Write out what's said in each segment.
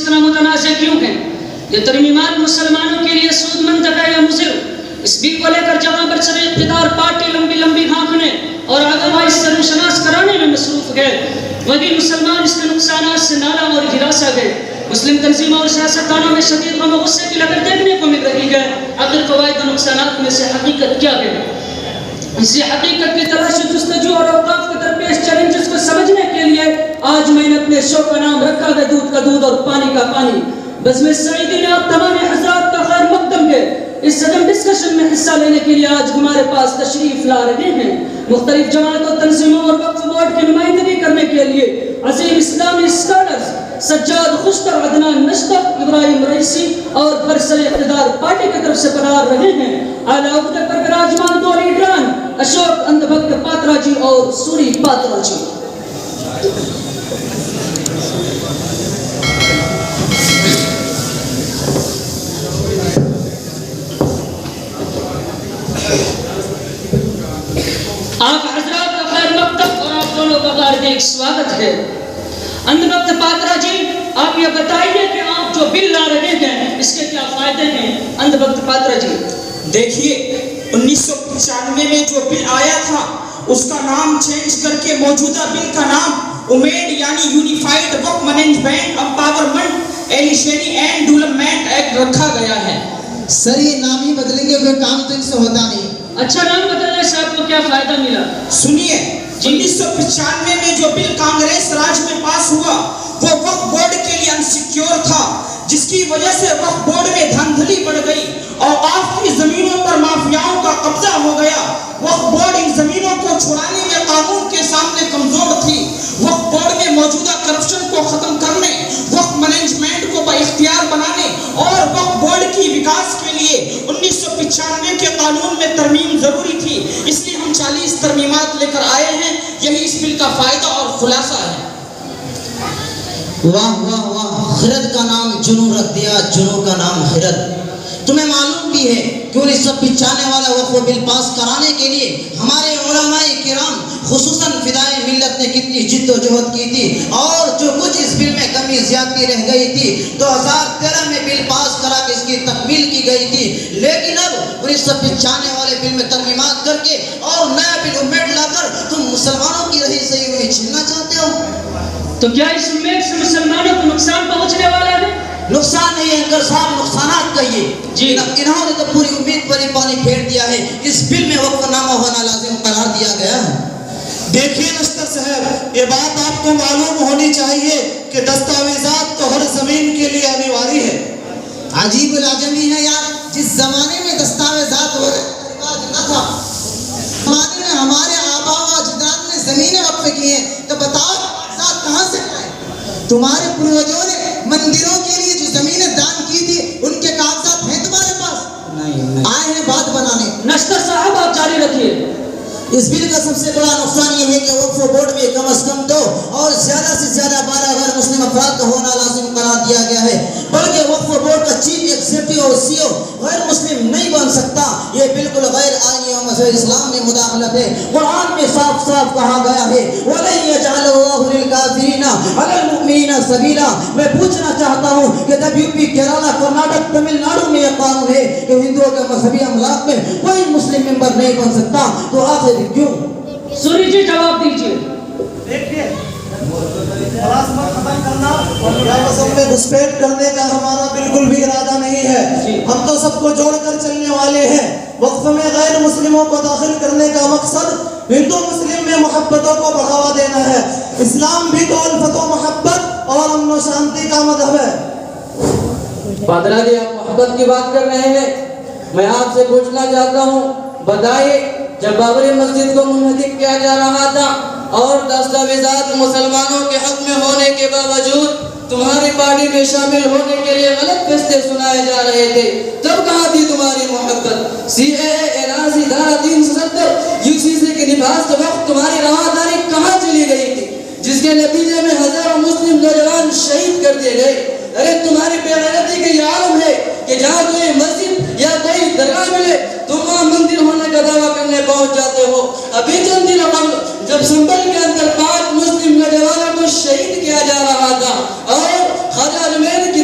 طرح متنازع کیوں ہیں؟ یہ ترمیمات مسلمانوں کے لیے سود مند ہے یا مضر؟ اس بل کو لے کر جہاں پر سر اقتدار پارٹی لمبی لمبی بھانکنے اور آگوائی سے روشناس کرانے میں مصروف گئے، وہی مسلمان اس کے نقصانات سے نالا اور ہراسا گئے۔ مسلم تنظیموں اور سیاستدانوں میں شدید غم و غصے کی لہر دیکھنے کو مل رہی ہے۔ آخر فوائد و نقصانات میں سے حقیقت کیا ہے؟ اسی حقیقت کی تلاش جستجو اور اوقاف کے درپیش چیلنجز کو سمجھنے کے لیے آج میں نے اپنے شو کا نام رکھا ہے دودھ کا دودھ اور پانی کا پانی۔ بزم سعیدی نے آپ تمام حضرات کا خیر مقدم ہے۔ اس سدم ڈسکشن میں حصہ لینے کے لیے آج ہمارے پاس تشریف لا رہے ہیں مختلف جماعتوں تنظیموں اور وقف بورڈ کی نمائندگی کرنے کے لیے عظیم اسلامی اسکالرز سجاد خشتر، عدنان نشتر، ابراہیم رئیسی اور برسر اقتدار پارٹی کی طرف سے پرار رہے ہیں۔ اعلیٰ عہدے پر براجمان دو لیڈران اشوک اندھبھکت پاترا جی اور سوری پاترا جی۔ آپ حضرات کا خیر مقدم اور آپ دونوں کا ہاردک سواگت ہے۔ اندھبھکت پاترا جی، آپ یہ بتائیے کہ آپ جو بل لا رہے ہیں اس کے کیا فائدے ہیں؟ اندھبھکت پاترا جی دیکھیے، 1995 میں جو بل آیا تھا اس کا نام چینج کر کے موجودہ بل کا نام امیڈ یعنی یونیفائیڈ وقف management empowerment efficiency and development act رکھا گیا ہے۔ سر یہ نام ہی بدلیں گے کوئی کام تو ان سے ہوتا نہیں۔ اچھا، نام بدلنے سے آپ کو کیا فائدہ ملا؟ سنیے، 1995 میں جو بل کانگریس راج میں پاس ہوا وہ وقف بورڈ کے لیے انسیکیور تھا، جس کی وجہ سے وقف بورڈ میں دھاندلی بڑھ گئی اور آپ کی زمینوں پر مافیاؤں کا قبضہ ہو گیا۔ وقف بورڈ ان زمینوں کو چھڑانے میں قانون کے سامنے کمزور تھی۔ وقف بورڈ میں موجودہ کرپشن کو ختم کرنے، وقف مینجمنٹ کو بااختیار بنانے اور وقف بورڈ کی وکاس کے لیے 1995 کے قانون میں ترمیم ضروری تھی۔ اس لیے ہم 40 ترمیمات لے کر آئے ہیں۔ یہی اس بل کا فائدہ اور خلاصہ ہے۔ واہ واہ واہ، خرد کا نام جنو رکھ دیا، جنو کا نام خرد۔ تمہیں معلوم بھی ہے کہ 1995 والا وقف بل پاس کرانے کے لیے ہمارے علماء کرام خصوصاً فدائے ملت نے کتنی جد و جہد کی تھی، اور جو کچھ اس بل میں کمی زیادتی رہ گئی تھی 2013 میں بل پاس کرا کے اس کی تکمیل کی گئی تھی، لیکن اب 1995 والے بل میں ترمیمات کر کے اور نیا بل امیڈ لا کر تم مسلمانوں کی رہی صحیح امید چھیننا چاہتے ہو۔ تو کیا اس امید سے مسلمانوں کو نقصان پہنچنے والا ہے؟ نقصان نہیں ہے انکر صاحب، نقصانات کہیے جی۔ انہوں نے تو پوری امید پر ہی پانی پھیر دیا ہے۔ اس بل میں وقف نامہ ہونا لازم قرار دیا گیا ہے۔ دیکھیے نشتر صاحب، یہ بات آپ کو معلوم ہونی چاہیے کہ دستاویزات تو ہر زمین کے لیے انیواری ہے۔ عجیب العجمی ہے یار، جس زمانے میں دستاویزات ہو رواج نہ تھا، زمانے میں ہمارے آبا و اجداد نے زمینیں وقف کی ہیں، تو بتاؤ کاغذات کہاں سے آئے؟ تمہارے پروجوں نے مندروں کے لیے جو زمینیں دان کی تھی ان کے کاغذات ہیں تمہارے پاس؟ نہیں، آئے ہیں بات بنانے۔ نشتر صاحب آپ جاری رکھیے۔ اس بل کا سب سے بڑا نقصان یہ ہے کہ وقف بورڈ میں کم از کم 2 اور زیادہ سے زیادہ 12 غیر مسلم افراد کا ہونا لازم قرار دیا گیا ہے، بلکہ وقف بورڈ کا چیف ایگزیکٹو اور سی او غیر مسلم نہیں بن سکتا۔ یہ بالکل غیر آئینی اور مذہب اسلام میں مداخلت ہے۔ قرآن میں صاف صاف کہا گیا ہے وَلَن يَجْعَلَ اللَّهُ لِلْكَافِرِينَ عَلَى الْمُؤْمِنِينَ سَبِيلًا۔ میں پوچھنا چاہتا ہوں کہ جب یو پی، کیرالہ، کرناٹک، تمل ناڈو میں یہ قانون ہے کہ ہندوؤں کے مذہبی املاک میں کوئی مسلم ممبر نہیں بن سکتا، تو آخر کیوں؟ سوری جی جواب دیجیے۔ دیکھیے، ملازمت ختم کرنا اور ملازمت میں گھسپیٹ کرنے کا ہمارا بالکل بھی ارادہ نہیں ہے۔ ہم تو سب کو جوڑ کر چلنے والے ہیں۔ وقف میں غیر مسلموں کو داخل کرنے کا مقصد ہندو مسلم میں محبتوں کو بڑھاوا دینا ہے۔ اسلام بھی تو الفت و محبت اور امن و شانتی کا مذہب ہے۔ پادرا جی، آپ محبت کی بات کر رہے ہیں، میں آپ سے پوچھنا چاہتا ہوں، بتائیے جب بابری مسجد کو منہدم کیا جا رہا تھا اور دستاویزات مسلمانوں کے حق میں ہونے کے باوجود تمہاری پارٹی میں شامل ہونے کے لیے غلط فیصلے سنائے جا رہے تھے، تب کہاں تھی تمہاری محبت؟ سی اے اے، N R C, Dhara 370، you سی سی کے نفاذ کے وقت تمہاری رواداری کہاں چلی گئی تھی، جس کے نتیجے میں ہزاروں مسلم نوجوان شہید کر دیے گئے؟ ارے تمہاری بے غیرتی کا یہ عالم ہے کہ جہاں کوئی مسجد یا کوئی درگاہ ملے تم وہاں مندر ہونے کا دعویٰ کرنے پہنچ جاتے ہو۔ ابھی چند دن قبل جب سنبل کے اندر 5 مسلم نوجوانوں کو شہید کیا جا رہا تھا اور خواجہ اجمیر کی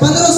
1500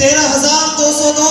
13,202